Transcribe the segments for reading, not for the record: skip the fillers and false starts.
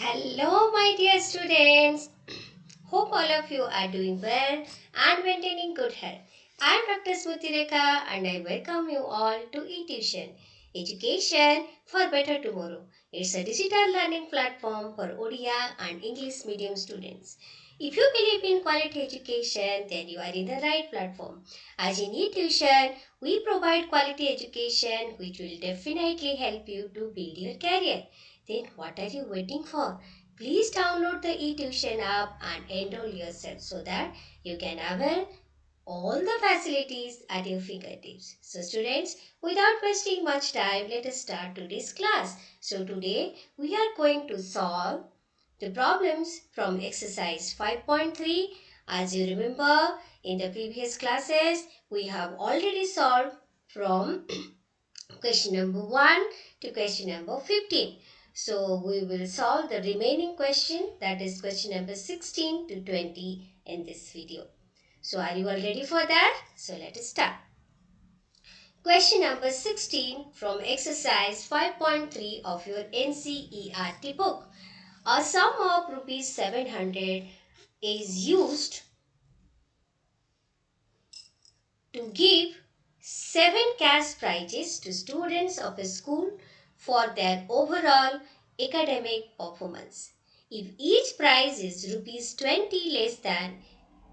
Hello, my dear students. Hope all of you are doing well and maintaining good health. I am Dr. Smruti and I welcome you all to Etuson, Education for Better Tomorrow. It's a digital learning platform for Odia and English medium students. If you believe in quality education, then you are in the right platform. As in Etuson, we provide quality education which will definitely help you to build your career. Then what are you waiting for? Please download the eTuition app and enroll yourself so that you can avail all the facilities at your fingertips. So students, without wasting much time, let us start today's class. So today we are going to solve the problems from exercise 5.3. As you remember, in the previous classes, we have already solved from question number 1 to question number 15. So we will solve the remaining question, that is question number 16 to 20 in this video. So are you all ready for that? So let us start. Question number 16 from exercise 5.3 of your NCERT book. A sum of rupees 700 is used to give 7 cash prizes to students of a school for their overall academic performance. If each prize is rupees 20 less than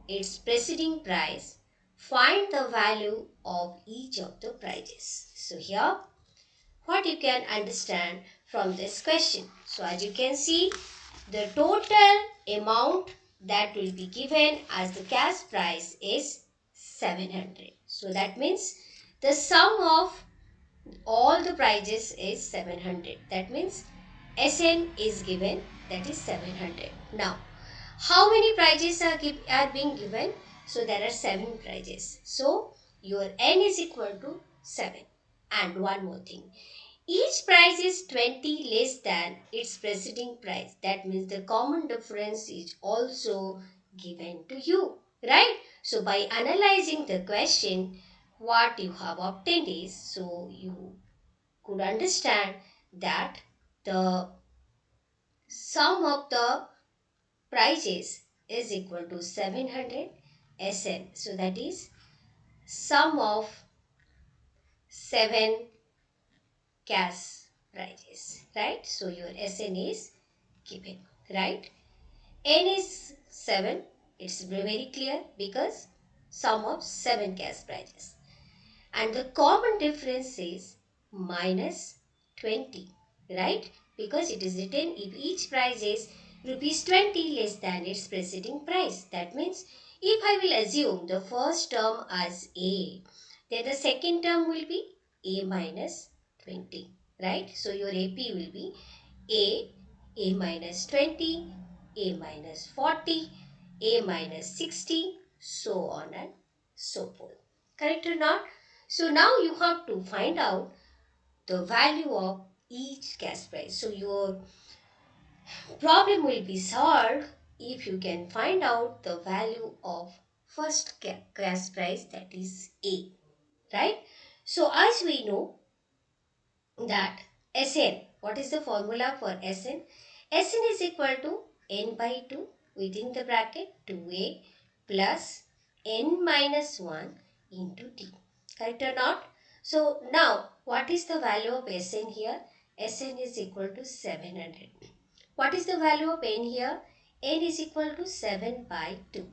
its preceding prize, find the value of each of the prizes. So here, what you can understand from this question. So as you can see, the total amount that will be given as the cash prize is 700. So that means the sum of all the prizes is 700. That means SN is given, that is 700. Now, how many prizes are being given? So there are 7 prizes. So your N is equal to 7. And one more thing. Each price is 20 less than its preceding price. That means the common difference is also given to you. Right? So by analyzing the question, what you have obtained is, so you could understand that the sum of the prices is equal to 700 SN. So that is sum of 7 cash prizes, right? So your SN is given, right? N is 7. It's very clear because sum of 7 cash prizes. And the common difference is minus 20, right? Because it is written if each price is rupees 20 less than its preceding price. That means if I will assume the first term as A, then the second term will be A minus 20, right? So your AP will be A minus 20, A minus 40, A minus 60, so on and so forth. Correct or not? So now you have to find out the value of each cash prize. So your problem will be solved if you can find out the value of first cash prize, that is A, right? So as we know that Sn, what is the formula for Sn? Sn is equal to n by 2 within the bracket 2a plus n minus 1 into t. Correct or not? So now what is the value of Sn here? Sn is equal to 700. What is the value of n here? N is equal to 7 by 2.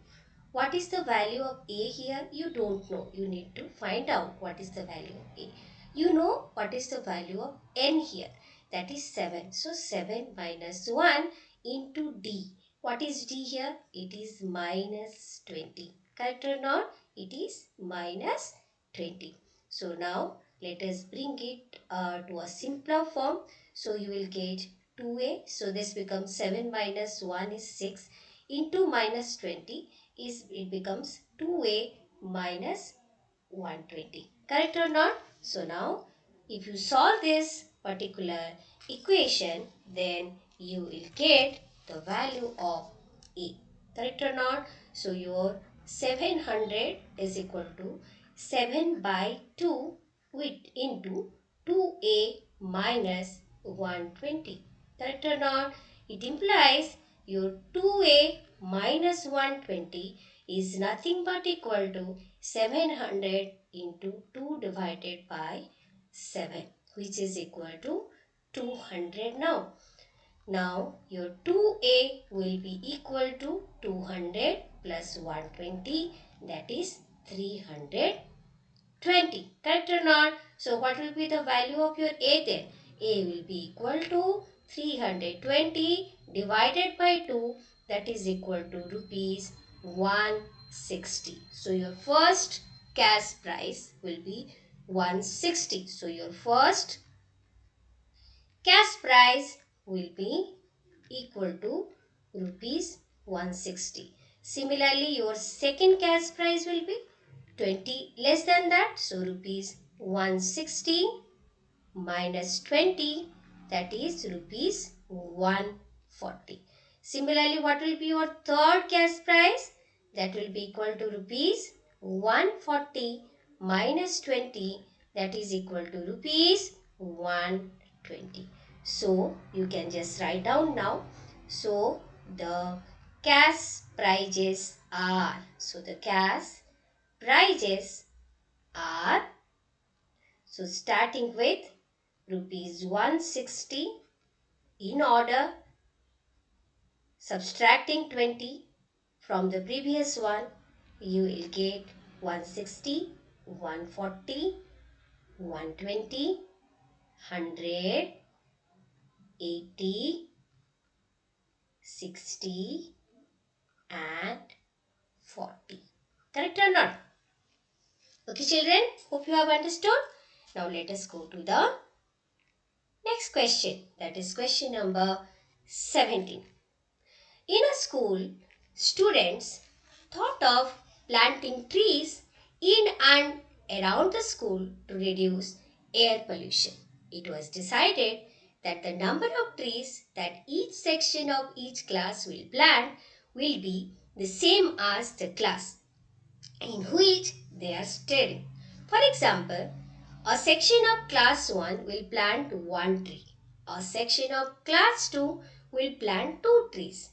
What is the value of A here? You don't know. You need to find out what is the value of A. You know what is the value of N here. That is 7. So 7 minus 1 into D. What is D here? It is minus 20. Correct or not? It is minus 20. So now let us bring it to a simpler form. So you will get 2A. So this becomes 7 minus 1 is 6 into minus 20 is it becomes 2A minus 120. Correct or not? So now if you solve this particular equation, then you will get the value of A. Correct or not? So your 700 is equal to 7 by 2 with into 2A minus 120. Correct or not? It implies your 2a minus 120 is nothing but equal to 700 into 2 divided by 7, which is equal to 200 now. Now your 2a will be equal to 200 plus 120, that is 320. Correct or not? So what will be the value of your a then? A will be equal to 320 divided by 2, that is equal to rupees 160. So your first cash price will be 160. So your first cash price will be equal to rupees 160. Similarly, your second cash price will be 20 less than that. So, rupees 160 minus 20, that is rupees 140. Similarly, what will be your third cash price? That will be equal to rupees 140 minus 20, that is equal to rupees 120. So, you can just write down now. So, the cash prices are, so starting with rupees 160, in order subtracting 20 from the previous one, you will get 160, 140, 120, 100, 80, 60 and 40. Correct or not? Okay children, hope you have understood. Now let us go to the next question. That is question number 17. In a school, students thought of planting trees in and around the school to reduce air pollution. It was decided that the number of trees that each section of each class will plant will be the same as the class in which they are studying. For example, a section of class 1 will plant 1 tree. A section of class 2 will plant 2 trees,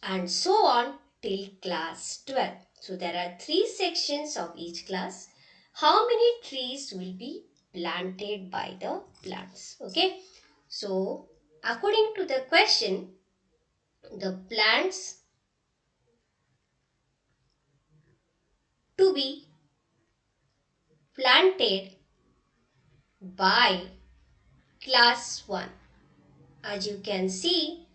and so on till class 12. So there are 3 sections of each class. How many trees will be planted by the plants? Okay. So according to the question, the plants to be planted by class 1. As you can see,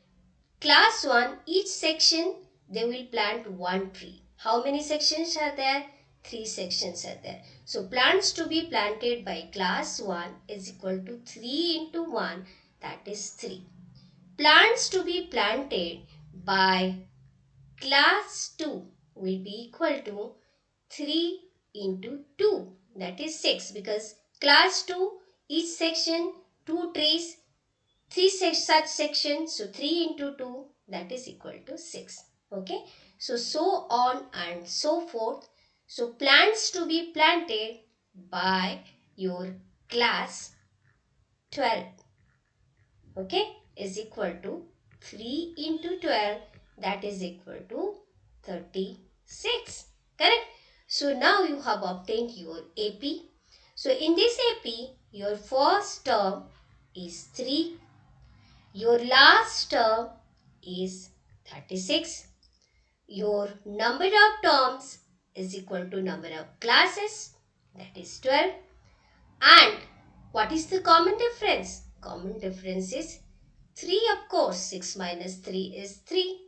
class 1, each section they will plant 1 tree. How many sections are there? 3 sections are there. So plants to be planted by class 1 is equal to 3 into 1, that is 3. Plants to be planted by class 2 will be equal to 3 into 2, that is 6, because class 2, each section 2 trees, 3 such sections, so 3 into 2, that is equal to 6. Okay, so on and so forth. So plants to be planted by your class 12, okay, is equal to 3 into 12, that is equal to 36. Correct? So now you have obtained your AP. So in this AP, your first term is 3. Your last term is 36. Your number of terms is equal to number of classes, that is 12. And what is the common difference? Common difference is 3, of course. 6 minus 3 is 3.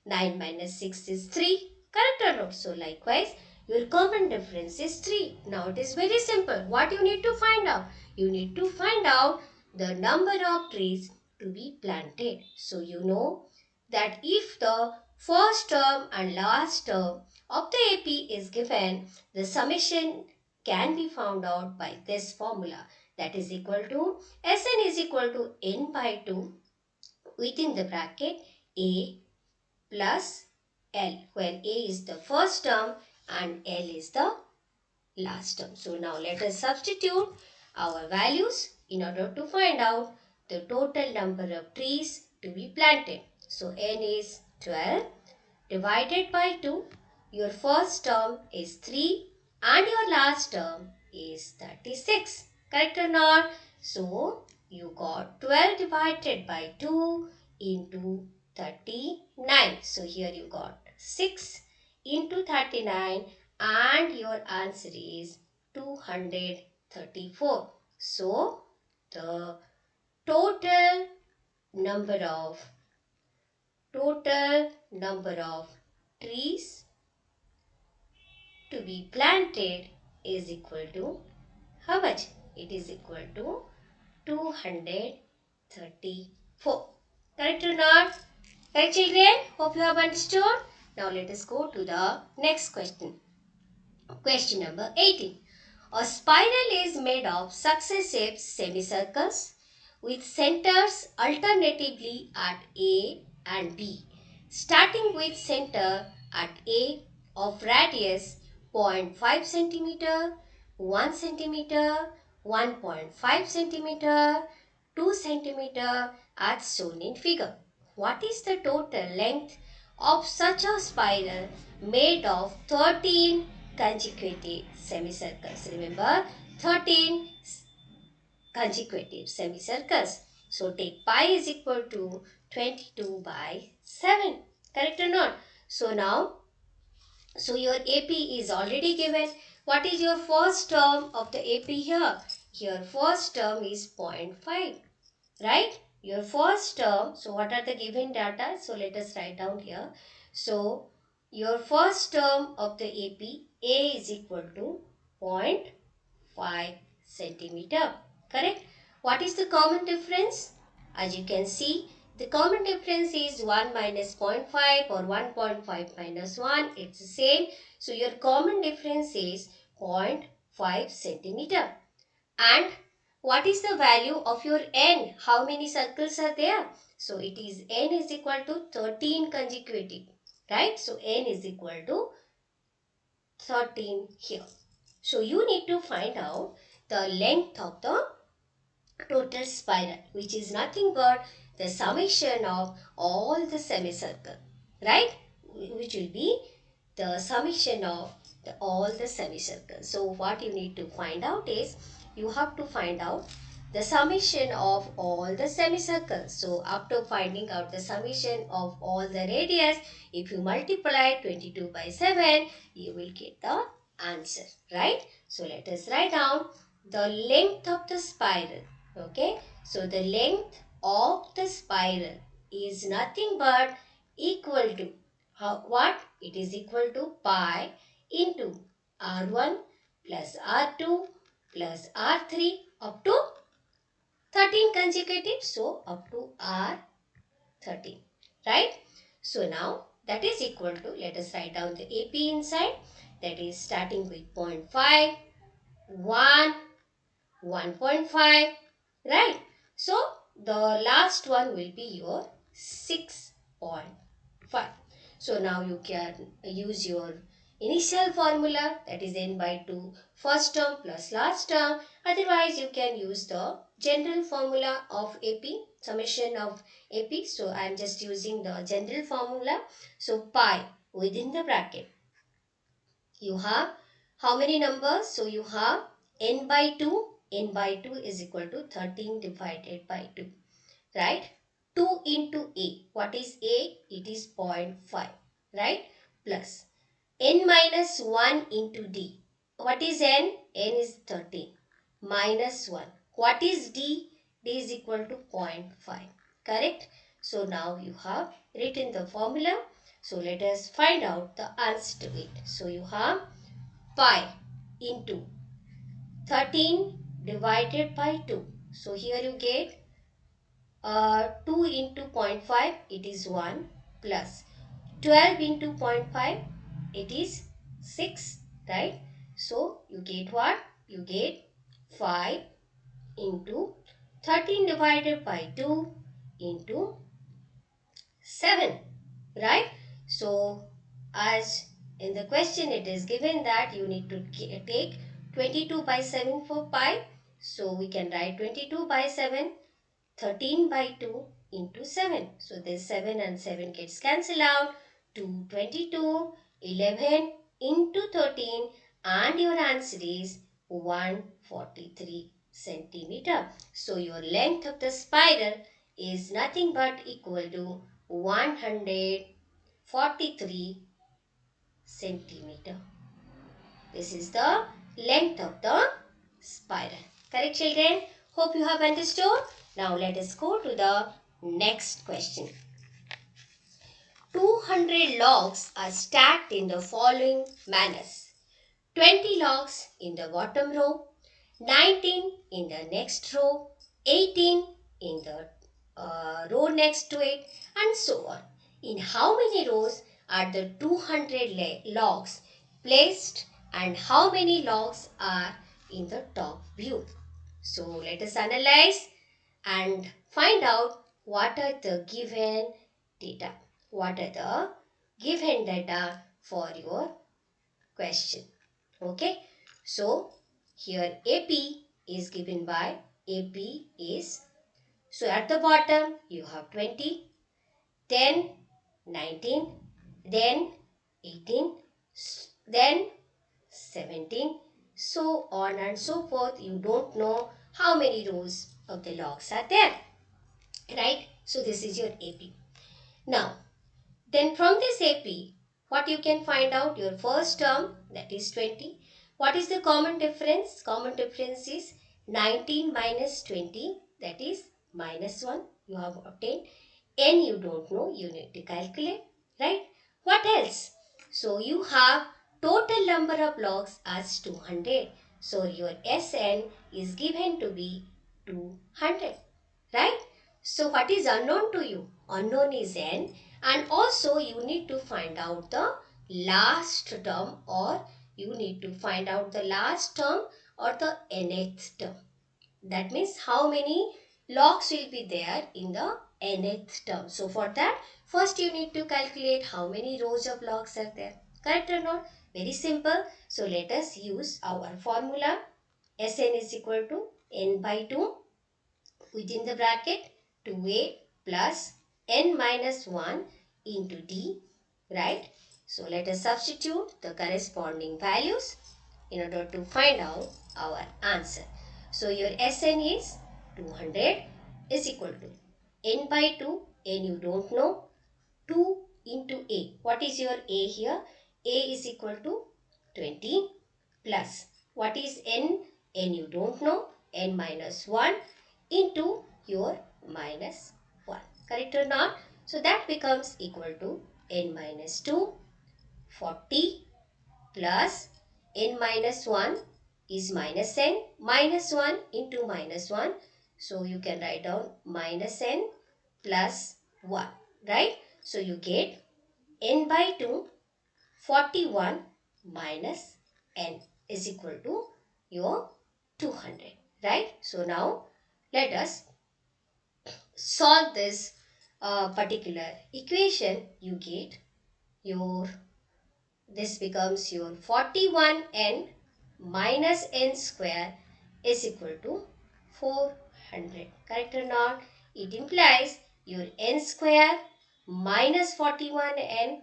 9 minus 6 is 3. Correct or not? So likewise, your common difference is 3. Now it is very simple. What you need to find out? You need to find out the number of trees to be planted. So you know that if the first term and last term of the AP is given, the summation can be found out by this formula, that is equal to Sn is equal to n by 2 within the bracket A plus L, where A is the first term and L is the last term. So now let us substitute our values in order to find out the total number of trees to be planted. So n is 12 divided by 2. Your first term is 3 and your last term is 36. Correct or not? So you got 12 divided by 2 into 39. So here you got 6 into 39 and your answer is 234. So the total number of trees to be planted is equal to how much? It is equal to 234. Correct or not? Correct, children? Hope you have understood. Now let us go to the next question. Question number 18. A spiral is made of successive semicircles with centers alternatively at A and B, starting with center at A of radius 0.5 cm, 1 cm, 1.5 cm, 2 cm as shown in figure. What is the total length of such a spiral made of 13 consecutive semicircles? Remember, 13 consecutive semicircles. So take pi is equal to 22 by 7. Correct or not? So now, your AP is already given. What is your first term of the AP here? Your first term is 0.5. Right? Your first term, so what are the given data? So let us write down here. So your first term of the AP, A is equal to 0.5 centimeter. Correct? What is the common difference? As you can see, the common difference is 1 minus 0.5 or 1.5 minus 1. It's the same. So your common difference is 0.5 centimeter. And what is the value of your n? How many circles are there? So it is n is equal to 13 consecutive. Right? So n is equal to 13 here. So you need to find out the length of the total spiral, which is nothing but the summation of all the semicircle. Right? Which will be the summation of all the semicircles. So what you need to find out is, you have to find out the summation of all the semicircles. So after finding out the summation of all the radius, if you multiply 22 by 7, you will get the answer. Right? So let us write down the length of the spiral. Okay? So the length of the spiral is nothing but equal to what? It is equal to pi into R1 plus R2 plus R3 up to 13 consecutive. So up to R13. Right? So now that is equal to, let us write down the AP inside. That is starting with 0.5, 1, 1.5. Right? So the last one will be your 6.5. So now you can use your initial formula, that is n by 2 first term plus last term. Otherwise you can use the general formula of AP, summation of AP. So I am just using the general formula. So pi within the bracket, you have how many numbers? So you have n by 2. n by 2 is equal to 13 divided by 2. Right? 2 into A. What is A? It is 0.5. Right? Plus n minus 1 into D. What is n? N is 13. Minus 1. What is D? D is equal to 0.5. Correct? So now you have written the formula. So let us find out the answer to it. So you have pi into 13 divided by 2. So here you get 2 into 0.5, it is 1, plus 12 into 0.5, it is 6, right? So you get what? You get 5 into 13 divided by 2 into 7, right? So as in the question it is given that you need to take 22 by 7 for pi. So we can write 22 by 7, 13 by 2 into 7. So this 7 and 7 gets cancelled out. 2, 22, 11 into 13, and your answer is 143 centimeter. So your length of the spiral is nothing but equal to 143 centimeter. This is the length of the spiral. Correct, children? Hope you have understood. Now let us go to the next question. 200 logs are stacked in the following manners. 20 logs in the bottom row, 19 in the next row, 18 in the row next to it, and so on. In how many rows are the 200 logs placed, and how many logs are in the top view? So let us analyze and find out what are the given data. What are the given data for your question? Okay, so here AP is given by AP is, so at the bottom you have 20, then 19, then 18, then 17, so on and so forth. You don't know how many rows of the logs are there, right? So this is your AP. Now, then from this AP, what you can find out, your first term, that is 20. What is the common difference? Common difference is 19 minus 20, that is minus 1. You have obtained. N you don't know, you need to calculate, right? What else? So you have total number of logs as 200. So your Sn is given to be 200, right? So what is unknown to you? Unknown is N, and also you need to find out the last term, or you need to find out the last term or the nth term. That means how many logs will be there in the nth term. So for that, first you need to calculate how many rows of logs are there. Correct or not? Very simple. So let us use our formula. Sn is equal to n by 2 within the bracket 2a plus n minus 1 into d, right? So let us substitute the corresponding values in order to find out our answer. So your Sn is 200 is equal to n by 2, n you don't know, 2 into a. What is your a here? A is equal to 20 plus, what is n? N you don't know, n minus 1 into your minus 1. Correct or not? So that becomes equal to n minus 2, 40 plus n minus 1 is minus n, minus 1 into minus 1. So you can write down minus n plus 1, right? So you get n by 2, 41 minus n is equal to your 200, right? So now let us solve this particular equation. You get your, this becomes your 41n minus n square is equal to 400. Correct or not? It implies your n square minus 41n,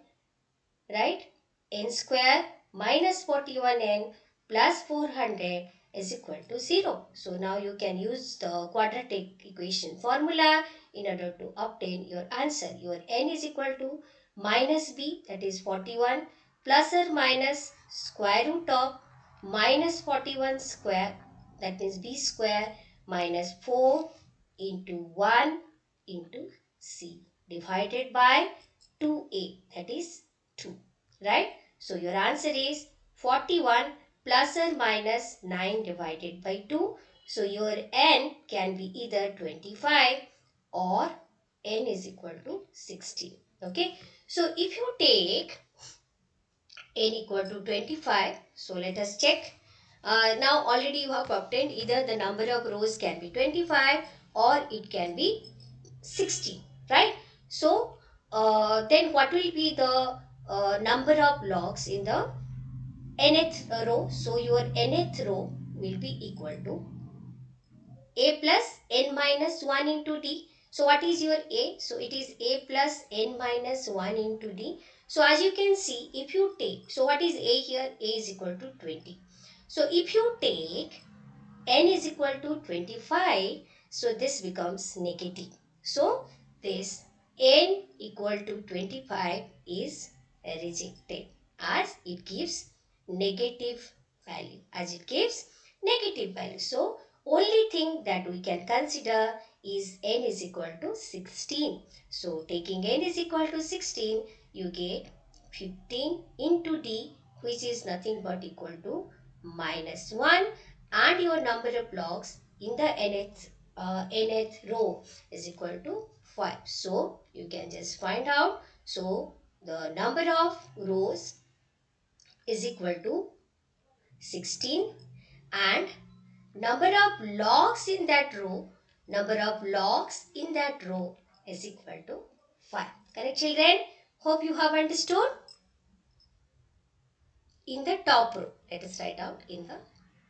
right? N square minus 41n plus 400 is equal to 0. So now you can use the quadratic equation formula in order to obtain your answer. Your n is equal to minus b, that is 41, plus or minus square root of minus 41 square, that means b square, minus 4 into 1 into c, divided by 2a, that is 2, right? So your answer is 41 plus or minus 9 divided by 2. So your n can be either 25 or n is equal to 16. Okay. So if you take n equal to 25, so let us check. Now already you have obtained either the number of rows can be 25 or it can be 60, right? So then what will be the number of logs in the nth row? So your nth row will be equal to a plus n minus 1 into d. So what is your A? So it is A plus n minus 1 into D. So as you can see, if you take, so what is A here? A is equal to 20. So if you take n is equal to 25, so this becomes negative. So this n equal to 25 is rejected as it gives negative value. So only thing that we can consider is n is equal to 16. So taking n is equal to 16, you get 15 into d, which is nothing but equal to minus 1, and your number of blocks in the nth row is equal to 5. So you can just find out. So the number of rows is equal to 16, and number of logs in that row is equal to 5. Correct, children? Hope you have understood. In the top row, let us write out in the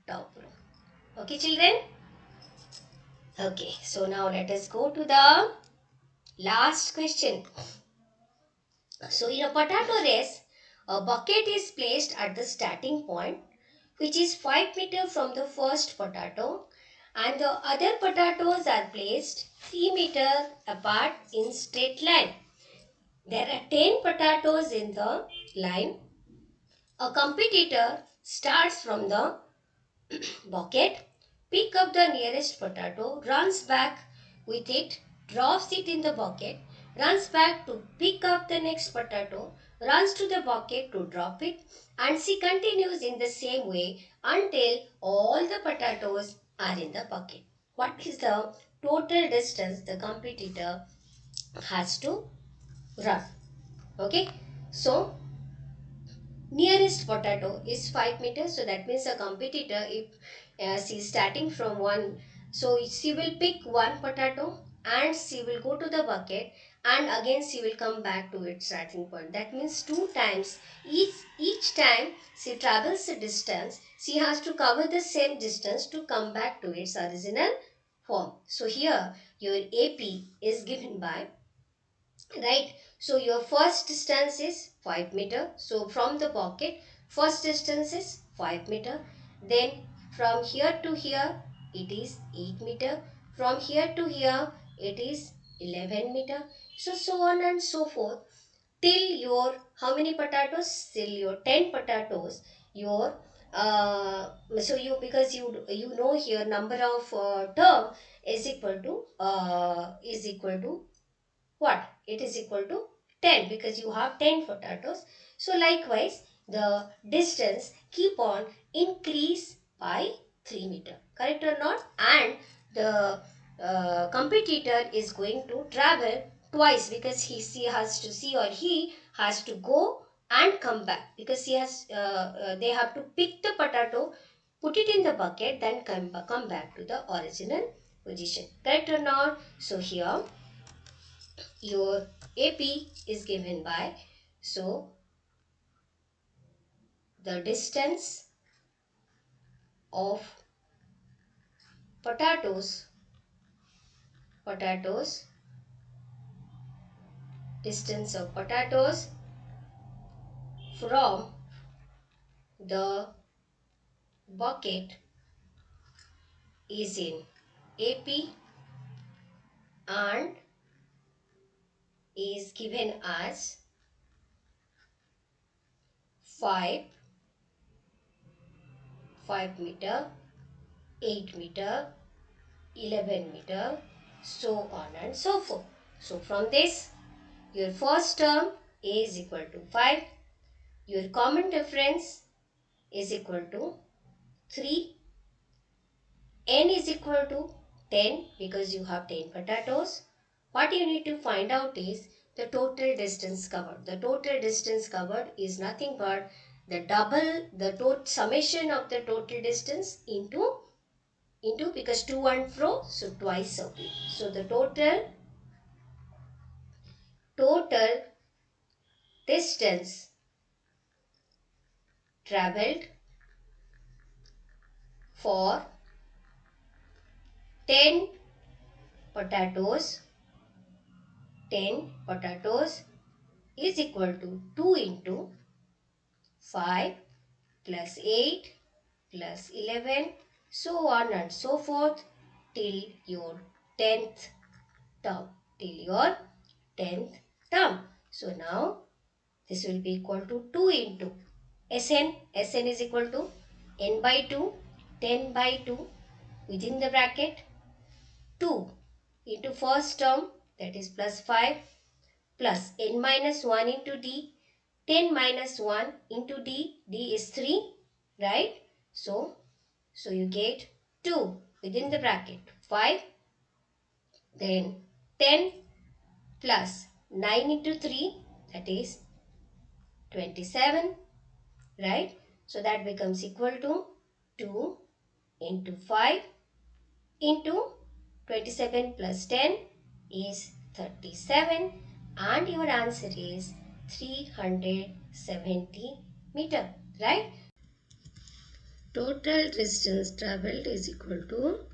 top row. Okay, children? Okay, so now let us go to the last question. So in a potato race, a bucket is placed at the starting point, which is 5 meters from the first potato, and the other potatoes are placed 3 meters apart in straight line. There are 10 potatoes in the line. A competitor starts from the bucket, pick up the nearest potato, runs back with it, drops it in the bucket, runs back to pick up the next potato, runs to the bucket to drop it, and she continues in the same way until all the potatoes are in the bucket. What is the total distance the competitor has to run? Okay, so nearest potato is 5 meters, so that means a competitor, if she is starting from one, so she will pick one potato and she will go to the bucket, and again she will come back to its starting point. That means two times. Each time she travels a distance, she has to cover the same distance to come back to its original form. So here your AP is given by, right? So your first distance is 5 meter. So from the bucket, first distance is 5 meter. Then from here to here, it is 8 meter. From here to here, it is 11 meter. So on and so forth till your, how many potatoes? Till your 10 potatoes. Your so you, because you know here number of term is equal to what? It is equal to 10, because you have 10 potatoes. So likewise, the distance keep on increase by 3 meter. Correct or not? And the competitor is going to travel twice, because she or he has to go and come back, because they have to pick the potato, put it in the bucket, then come back to the original position. Correct or not? So here your AP is given by, so the distance of potatoes, distance of potatoes from the bucket is in AP and is given as 5, 5 meter, 8 meter, 11 meter, so on and so forth. So from this, your first term A is equal to 5, your common difference is equal to 3, n is equal to 10, because you have 10 potatoes. What you need to find out is the total distance covered. The total distance covered is nothing but the double, the total summation of the total distance into because to and fro, so twice of it. So the total distance traveled for 10 potatoes 10 potatoes is equal to 2 into 5 plus 8 plus 11, so on and so forth till your 10th term. Till your 10th term. So now this will be equal to 2 into Sn. Sn is equal to n by 2, 10 by 2 within the bracket 2 into first term, that is plus 5, plus n minus 1 into d, 10 minus 1 into d, d is 3, right? So you get 2 within the bracket 5, then 10 plus 9 into 3, that is 27, right? So that becomes equal to 2 into 5 into 27 plus 10 is 37, and your answer is 370 meter, right? Total distance traveled is equal to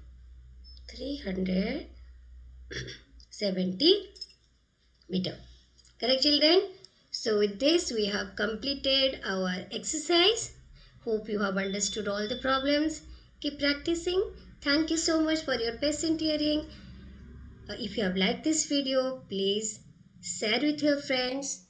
370 meter. Correct, children? So with this we have completed our exercise. Hope you have understood all the problems. Keep practicing. Thank you so much for your patient hearing. If you have liked this video, please share with your friends.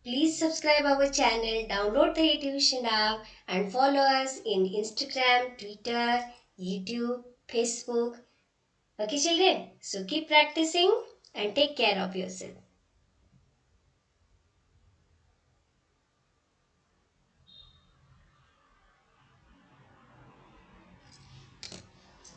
Please subscribe our channel, download the Etuson app and follow us in Instagram, Twitter, YouTube, Facebook. Okay children, so keep practicing and take care of yourself.